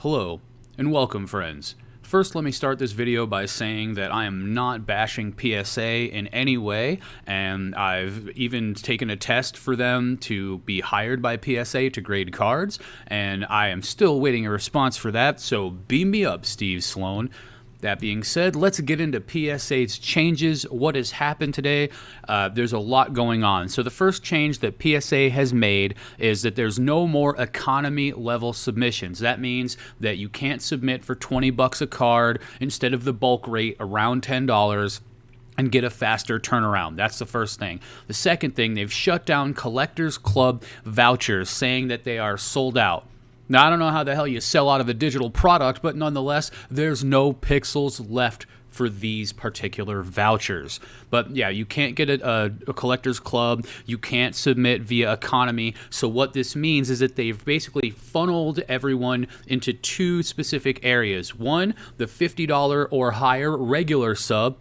Hello, and welcome, friends. First, let me start this video by saying that I am not bashing PSA in any way, and I've even taken a test for them to be hired by PSA to grade cards, and I am still waiting a response for that, so beam me up, Steve Sloan. That being said, let's get into PSA's changes. What has happened today? There's a lot going on. So the first change that PSA has made is that there's no more economy level submissions. That means that you can't submit for 20 bucks a card instead of the bulk rate around $10 and get a faster turnaround. That's the first thing. The second thing, they've shut down Collectors Club vouchers, saying that they are sold out. Now, I don't know how the hell you sell out of a digital product, but nonetheless, there's no pixels left for these particular vouchers. But yeah, you can't get a collector's club, you can't submit via economy. So what this means is that they've basically funneled everyone into two specific areas. One, the $50 or higher regular sub,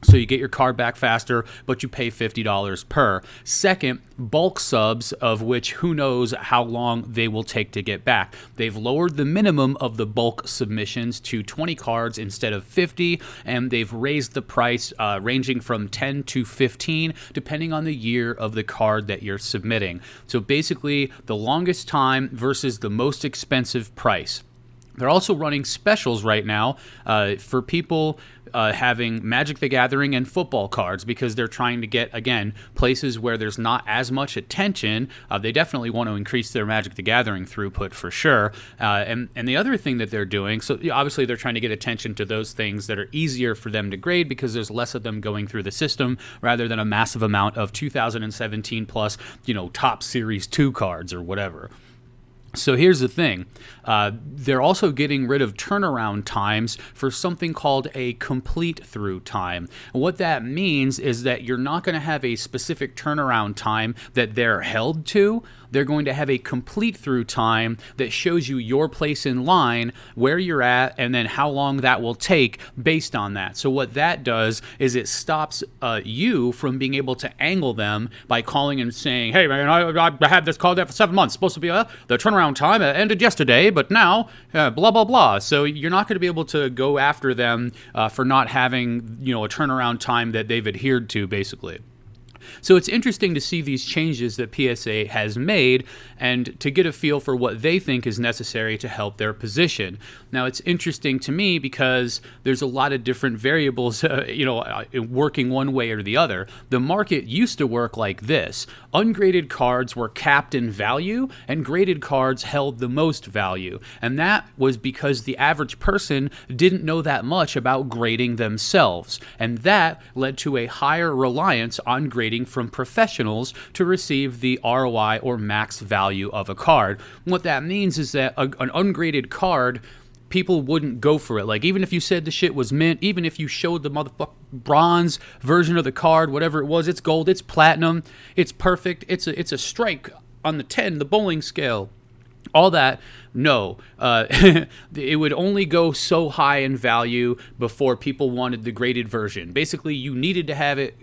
so you get your card back faster, but you pay $50 per. Second, bulk subs, of which who knows how long they will take to get back. They've lowered the minimum of the bulk submissions to 20 cards instead of 50, and they've raised the price ranging from 10 to 15, depending on the year of the card that you're submitting. So basically, the longest time versus the most expensive price. They're also running specials right now for people having Magic the Gathering and football cards, because they're trying to get, again, places where there's not as much attention. They definitely want to increase their Magic the Gathering throughput for sure. And the other thing that they're doing, so obviously they're trying to get attention to those things that are easier for them to grade because there's less of them going through the system rather than a massive amount of 2017 plus, top Series 2 cards or whatever. So here's the thing. They're also getting rid of turnaround times for something called a complete through time. And what that means is that you're not going to have a specific turnaround time that they're held to. They're going to have a complete through time that shows you your place in line, where you're at, and then how long that will take based on that. So what that does is it stops you from being able to angle them by calling and saying, hey, man, I had this called out for 7 months. Supposed to be the turnaround time ended yesterday, but now blah, blah, blah. So you're not going to be able to go after them for not having, a turnaround time that they've adhered to, basically. So it's interesting to see these changes that PSA has made and to get a feel for what they think is necessary to help their position. Now, it's interesting to me because there's a lot of different variables, working one way or the other. The market used to work like this. Ungraded cards were capped in value and graded cards held the most value. And that was because the average person didn't know that much about grading themselves. And that led to a higher reliance on grading from professionals to receive the ROI or max value of a card. What that means is that an ungraded card, people wouldn't go for it. Like, even if you said the shit was mint, even if you showed the motherfucking bronze version of the card, whatever it was, it's gold, it's platinum, it's perfect, it's a strike on the 10, the bowling scale, all that, no. It would only go so high in value before people wanted the graded version. Basically, you needed to have it,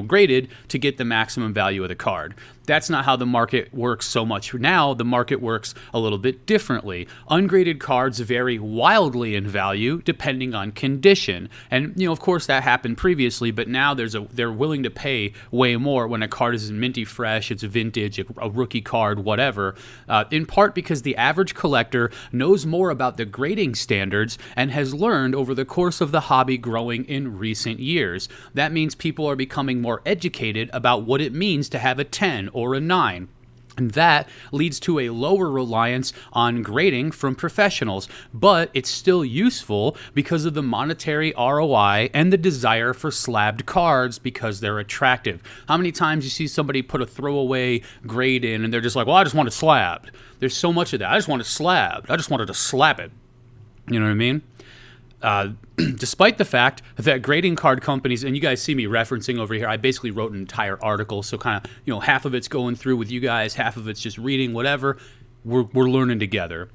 graded to get the maximum value of the card. That's not how the market works so much now. The market works a little bit differently. Ungraded cards vary wildly in value depending on condition. And, of course, that happened previously, but now they're willing to pay way more when a card is minty fresh, it's vintage, a rookie card, whatever, in part because the average collector knows more about the grading standards and has learned over the course of the hobby growing in recent years. That means people are becoming more educated about what it means to have a 10 or a 9. And that leads to a lower reliance on grading from professionals, but it's still useful because of the monetary ROI and the desire for slabbed cards because they're attractive. How many times you see somebody put a throwaway grade in and they're just like, well, I just want it slabbed. There's so much of that. I just want it slabbed. I just wanted to slap it. You know what I mean? Despite the fact that grading card companies, and you guys see me referencing over here, I basically wrote an entire article, so kind of, half of it's going through with you guys, half of it's just reading, whatever. We're learning together.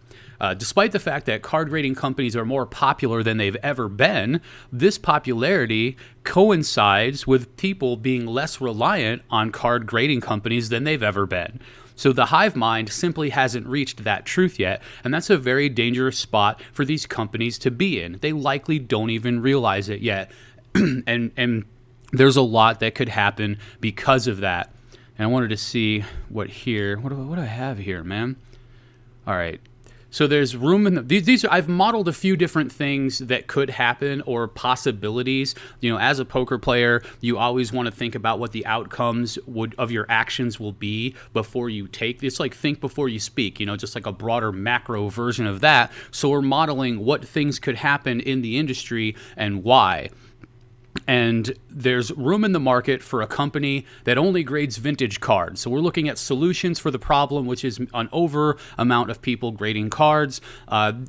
Despite the fact that card grading companies are more popular than they've ever been, this popularity coincides with people being less reliant on card grading companies than they've ever been. So the hive mind simply hasn't reached that truth yet, and that's a very dangerous spot for these companies to be in. They likely don't even realize it yet, and there's a lot that could happen because of that. And I wanted to see what do I have here, man? All right. So there's room in these I've modeled a few different things that could happen or possibilities. You know, as a poker player, you always want to think about what the outcomes of your actions will be before you take. It's like think before you speak, you know, just like a broader macro version of that. So we're modeling what things could happen in the industry and why. And there's room in the market for a company that only grades vintage cards. So we're looking at solutions for the problem, which is an over amount of people grading cards.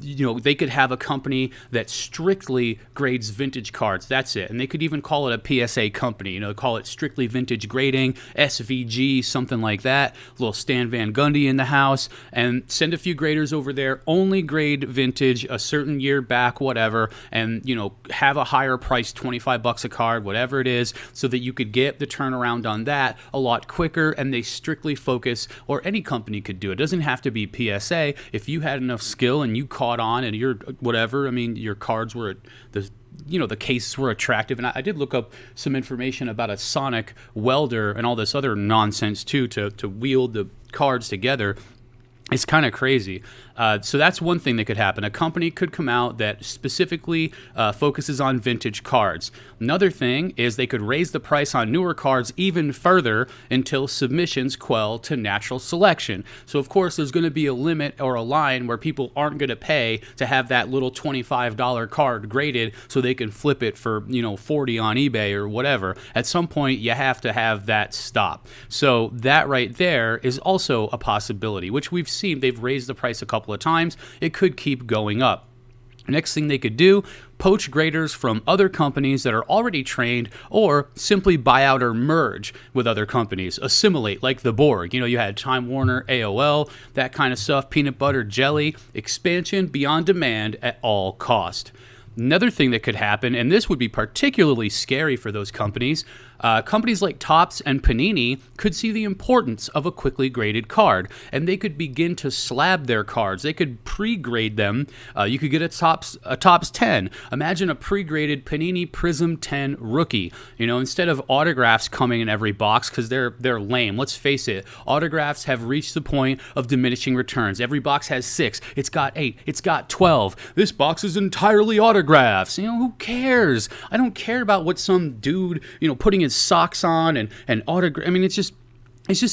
You know, they could have a company that strictly grades vintage cards. That's it. And they could even call it a PSA company, you know, call it strictly vintage grading, SVG, something like that. A little Stan Van Gundy in the house, and send a few graders over there, only grade vintage a certain year back, whatever, and, you know, have a higher price, $25 a card, whatever it is, so that you could get the turnaround on that a lot quicker. And they strictly focus, or any company could do it. It doesn't have to be PSA. If you had enough skill and you caught on and you're whatever, I mean, your cards were the cases were attractive. And I did look up some information about a sonic welder and all this other nonsense too, to wield the cards together. It's kind of crazy. So that's one thing that could happen. A company could come out that specifically focuses on vintage cards. Another thing is they could raise the price on newer cards even further until submissions quell to natural selection. So of course there's going to be a limit or a line where people aren't going to pay to have that little $25 card graded so they can flip it for, you know, $40 on eBay or whatever. At some point you have to have that stop. So that right there is also a possibility, which we've seen. They've raised the price a couple of times. It could keep going up. Next thing they could do, poach graders from other companies that are already trained, or simply buy out or merge with other companies, assimilate like the Borg. You know, you had Time Warner, AOL, that kind of stuff, peanut butter, jelly, expansion beyond demand at all cost. Another thing that could happen, and this would be particularly scary for those companies, companies like Topps and Panini could see the importance of a quickly graded card, and they could begin to slab their cards. They could pre-grade them. You could get a Topps 10. Imagine a pre-graded Panini Prism 10 rookie. You know, instead of autographs coming in every box, because they're lame. Let's face it, autographs have reached the point of diminishing returns. Every box has 6. It's got 8. It's got 12. This box is entirely autographs. You know, who cares? I don't care about what some dude, you know, putting his socks on and autograph. I mean, it's just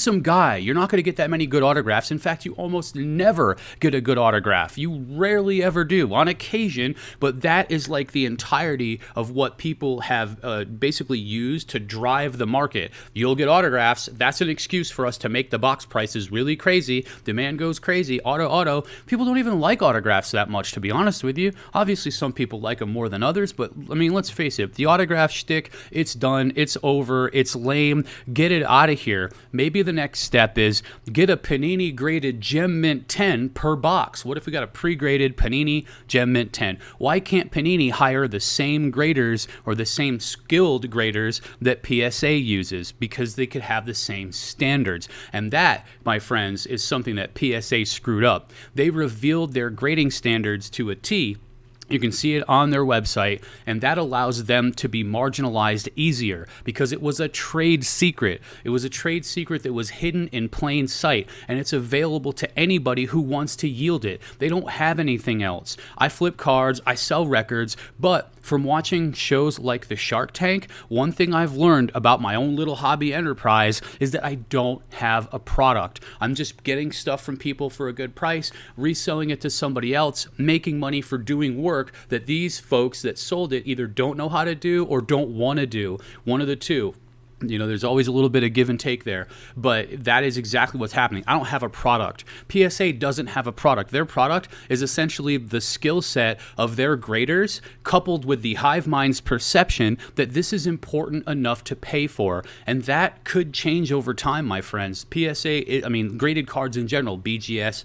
some guy. You're not going to get that many good autographs. In fact, you almost never get a good autograph. You rarely ever do, on occasion, but that is like the entirety of what people have basically used to drive the market. You'll get autographs. That's an excuse for us to make the box prices really crazy. Demand goes crazy. Auto. People don't even like autographs that much, to be honest with you. Obviously, some people like them more than others, but I mean, let's face it. The autograph shtick, it's done. It's over. It's lame. Get it out of here. Maybe the next step is get a Panini graded Gem Mint 10 per box. What if we got a pre-graded Panini Gem Mint 10? Why can't Panini hire the same graders or the same skilled graders that PSA uses? Because they could have the same standards. And that, my friends, is something that PSA screwed up. They revealed their grading standards to a T. You can see it on their website, and that allows them to be marginalized easier because it was a trade secret. It was a trade secret that was hidden in plain sight, and it's available to anybody who wants to yield it. They don't have anything else. I flip cards, I sell records, but from watching shows like the Shark Tank, one thing I've learned about my own little hobby enterprise is that I don't have a product. I'm just getting stuff from people for a good price, reselling it to somebody else, making money for doing work that these folks that sold it either don't know how to do or don't want to do. One of the two. You know, there's always a little bit of give and take there, but that is exactly what's happening. I don't have a product. PSA doesn't have a product. Their product is essentially the skill set of their graders coupled with the hive mind's perception that this is important enough to pay for, and that could change over time, my friends. PSA, I mean, graded cards in general, BGS,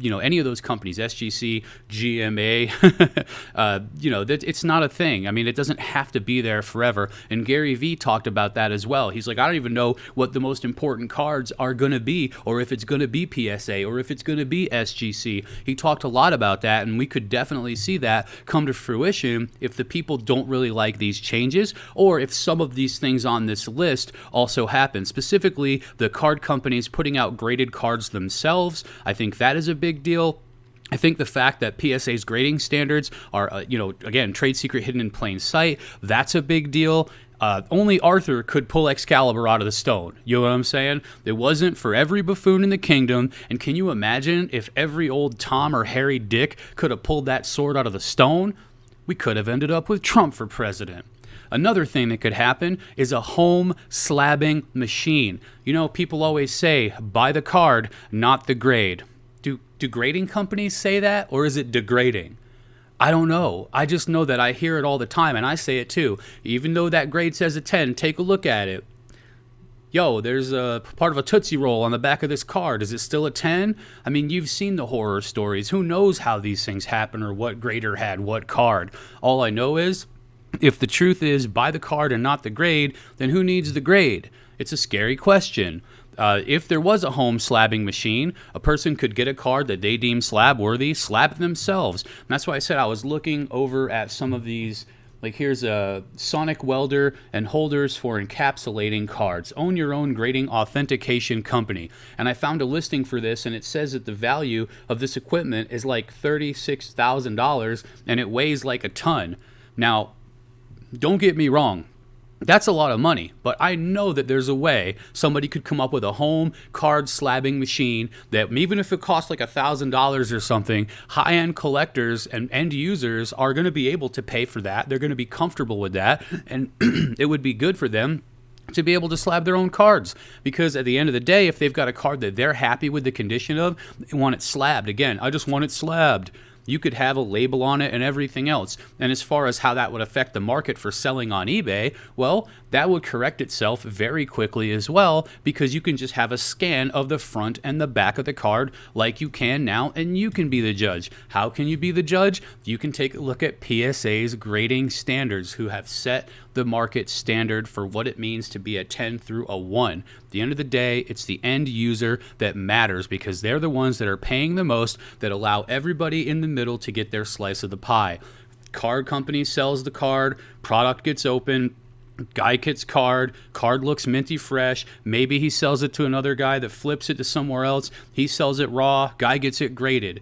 you know, any of those companies, SGC, GMA, you know, it's not a thing. I mean, it doesn't have to be there forever, and Gary Vee talked about that as well. well. He's like, I don't even know what the most important cards are going to be, or if it's going to be PSA, or if it's going to be SGC. He talked a lot about that, and we could definitely see that come to fruition if the people don't really like these changes, or if some of these things on this list also happen. Specifically, the card companies putting out graded cards themselves. I think that is a big deal. I think the fact that PSA's grading standards are, again, trade secret hidden in plain sight, that's a big deal. Only Arthur could pull Excalibur out of the stone. You know what I'm saying? It wasn't for every buffoon in the kingdom. And can you imagine if every old Tom or Harry Dick could have pulled that sword out of the stone? We could have ended up with Trump for president. Another thing that could happen is a home slabbing machine. You know, people always say, buy the card, not the grade. Do grading companies say that, or is it degrading? I don't know. I just know that I hear it all the time, and I say it too. Even though that grade says a 10, take a look at it. Yo, there's a part of a Tootsie Roll on the back of this card. Is it still a 10? I mean, you've seen the horror stories. Who knows how these things happen or what grader had what card? All I know is, if the truth is buy the card and not the grade, then who needs the grade? It's a scary question. If there was a home slabbing machine, a person could get a card that they deem slab worthy, slab it themselves. And that's why I said I was looking over at some of these. Like, here's a sonic welder and holders for encapsulating cards. Own your own grading authentication company. And I found a listing for this, and it says that the value of this equipment is like $36,000, and it weighs like a ton. Now, don't get me wrong. That's a lot of money, but I know that there's a way somebody could come up with a home card slabbing machine that, even if it costs like $1,000 or something, high-end collectors and end users are going to be able to pay for that. They're going to be comfortable with that, and it would be good for them to be able to slab their own cards, because at the end of the day, if they've got a card that they're happy with the condition of, they want it slabbed. Again, I just want it slabbed. You could have a label on it and everything else. And as far as how that would affect the market for selling on eBay, well, that would correct itself very quickly as well, because you can just have a scan of the front and the back of the card like you can now, and you can be the judge. How can you be the judge? You can take a look at PSA's grading standards, who have set the market standard for what it means to be a 10 through a 1. At the end of the day, it's the end user that matters, because they're the ones that are paying the most, that allow everybody in the middle to get their slice of the pie. Card company sells the card, product gets open, guy gets card looks minty fresh, maybe he sells it to another guy that flips it to somewhere else, he sells it raw, guy gets it graded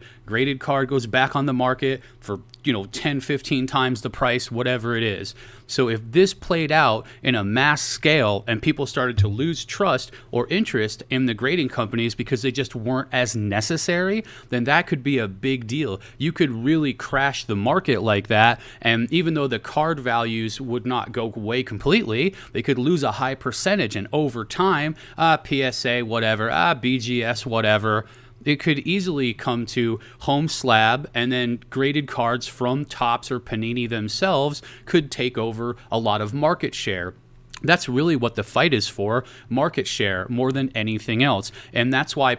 card goes back on the market for 10, 15 times the price, whatever it is. So if this played out in a mass scale and people started to lose trust or interest in the grading companies because they just weren't as necessary, then that could be a big deal. You could really crash the market like that, and even though the card values would not go away completely, they could lose a high percentage, and over time, PSA, whatever, BGS, whatever, it could easily come to home slab, and then graded cards from Topps or Panini themselves could take over a lot of market share. That's really what the fight is for, market share, more than anything else. And that's why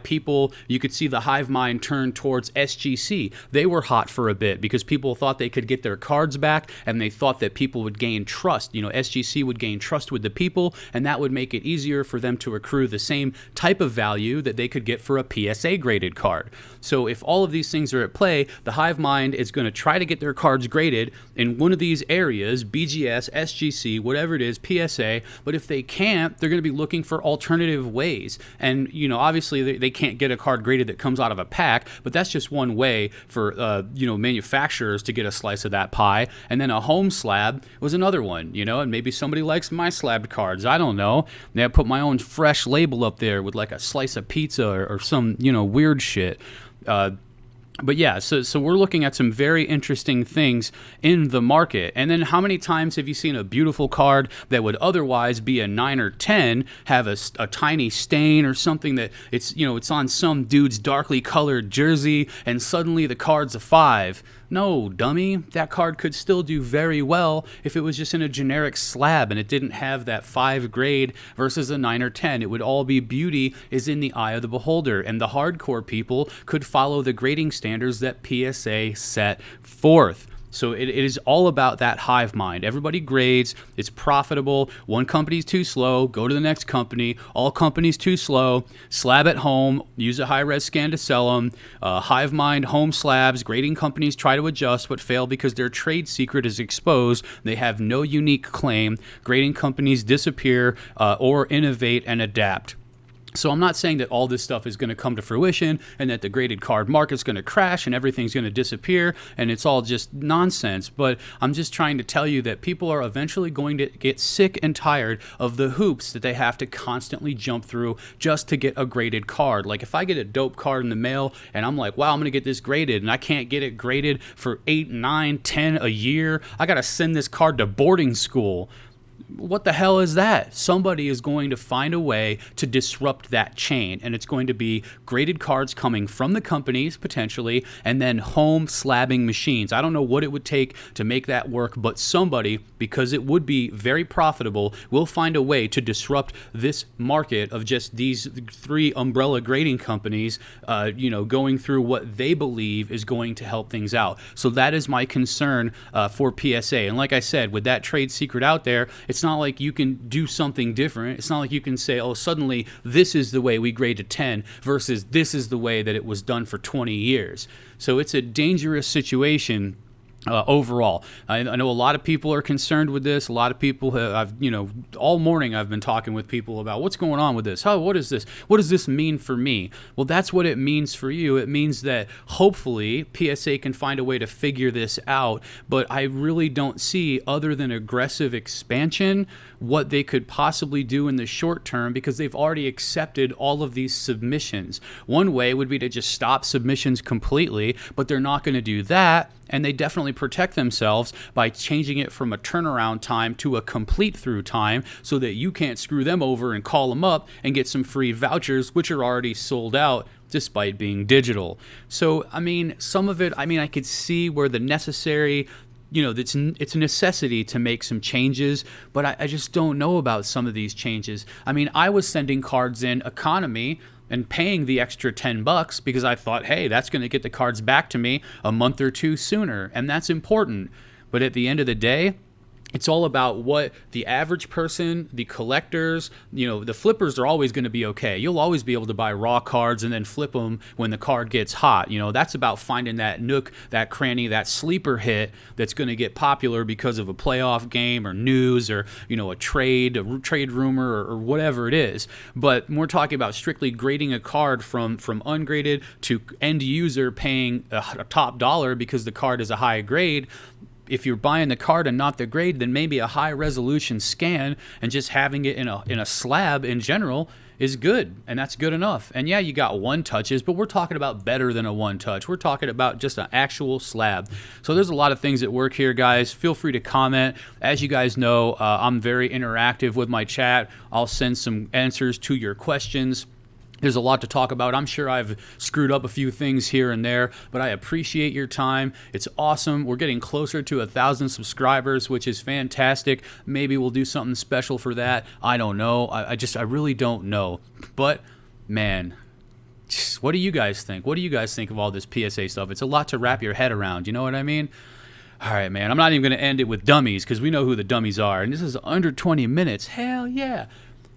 you could see the hive mind turn towards SGC. They were hot for a bit because people thought they could get their cards back, and they thought that people would gain trust. SGC would gain trust with the people, and that would make it easier for them to accrue the same type of value that they could get for a PSA graded card. So if all of these things are at play, the hive mind is going to try to get their cards graded in one of these areas, BGS, SGC, whatever it is, PSA. But if they can't, they're going to be looking for alternative ways. And, obviously they can't get a card graded that comes out of a pack, but that's just one way for, manufacturers to get a slice of that pie. And then a home slab was another one, and maybe somebody likes my slabbed cards. I don't know. They put my own fresh label up there with like a slice of pizza or some, weird shit. But yeah, so we're looking at some very interesting things in the market. And then how many times have you seen a beautiful card that would otherwise be a 9 or 10 have a tiny stain or something that it's on some dude's darkly colored jersey, and suddenly the card's a 5? No, dummy. That card could still do very well if it was just in a generic slab and it didn't have that 5 grade versus a 9 or 10. It would all be beauty is in the eye of the beholder, and the hardcore people could follow the grading standards that PSA set forth. So it is all about that hive mind. Everybody grades. It's profitable. One company's too slow, go to the next company. All companies too slow, slab at home, use a high-res scan to sell them. Hive mind, home slabs. Grading companies try to adjust but fail because their trade secret is exposed. They have no unique claim. Grading companies disappear or innovate and adapt. So I'm not saying that all this stuff is going to come to fruition and that the graded card market's going to crash and everything's going to disappear and it's all just nonsense. But I'm just trying to tell you that people are eventually going to get sick and tired of the hoops that they have to constantly jump through just to get a graded card. Like if I get a dope card in the mail and I'm like, wow, I'm going to get this graded, and I can't get it graded for 8, 9, 10 a year. I got to send this card to boarding school. What the hell is that? Somebody is going to find a way to disrupt that chain, and it's going to be graded cards coming from the companies potentially, and then home slabbing machines. I don't know what it would take to make that work, but somebody, because it would be very profitable, will find a way to disrupt this market of just these 3 umbrella grading companies, going through what they believe is going to help things out. So that is my concern for PSA. And like I said, with that trade secret out there, it's not like you can do something different. It's not like you can say, oh, suddenly this is the way we grade a 10 versus this is the way that it was done for 20 years. So it's a dangerous situation. Overall, I know a lot of people are concerned with this. A lot of people all morning I've been talking with people about what's going on with this. What is this? What does this mean for me? Well, that's what it means for you. It means that hopefully PSA can find a way to figure this out, but I really don't see, other than aggressive expansion, what they could possibly do in the short term, because they've already accepted all of these submissions. One way would be to just stop submissions completely, but they're not going to do that. And they definitely protect themselves by changing it from a turnaround time to a complete through time so that you can't screw them over and call them up and get some free vouchers, which are already sold out despite being digital. So, some of it, I could see where the necessary, it's a necessity to make some changes, but I just don't know about some of these changes. I was sending cards in economy and paying the extra $10 because I thought, hey, that's going to get the cards back to me a month or two sooner, and that's important. But at the end of the day, it's all about what the average person, the collectors, the flippers are always going to be okay. You'll always be able to buy raw cards and then flip them when the card gets hot. That's about finding that nook, that cranny, that sleeper hit that's going to get popular because of a playoff game or news or, a trade rumor or whatever it is. But we're talking about strictly grading a card from ungraded to end user paying a top dollar because the card is a high grade. If you're buying the card and not the grade, then maybe a high resolution scan and just having it in a slab in general is good, and that's good enough. And yeah, you got one touches, but we're talking about better than a one touch. We're talking about just an actual slab. So there's a lot of things at work here, guys. Feel free to comment. As you guys know, I'm very interactive with my chat. I'll send some answers to your questions. There's a lot to talk about. I'm sure I've screwed up a few things here and there, but I appreciate your time. It's awesome. We're getting closer to 1,000 subscribers, which is fantastic. Maybe we'll do something special for that. I don't know. I really don't know. But, man, what do you guys think? What do you guys think of all this PSA stuff? It's a lot to wrap your head around. You know what I mean? All right, man. I'm not even going to end it with dummies because we know who the dummies are. And this is under 20 minutes. Hell yeah.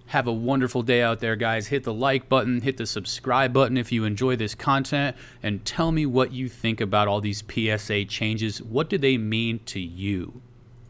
Have a wonderful day out there, guys. Hit the like button, hit the subscribe button if you enjoy this content, and tell me what you think about all these PSA changes. What do they mean to you?